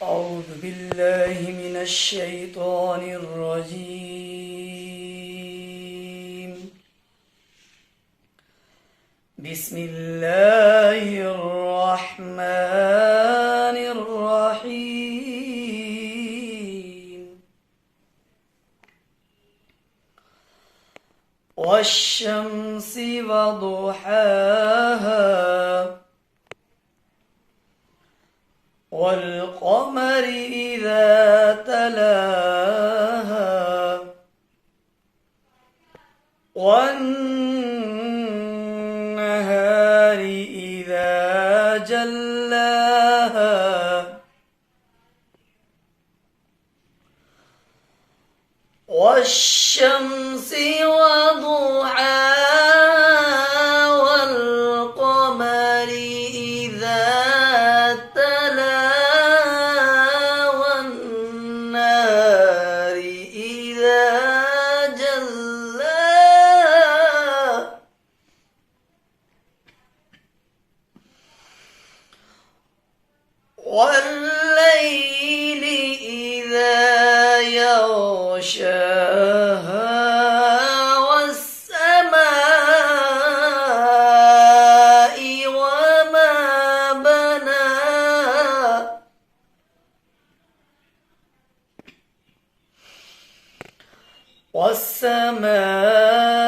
أعوذ بالله من الشيطان الرجيم. بسم الله الرحمن الرحيم. والشمس وضحاها والقمر إذا تلاها والنهار إذا جلاها والشمس وضحاها والقمر إذا تلاها والنهار إذا جلاها والليل إذا يغشاها والسماء وما بناها والسماء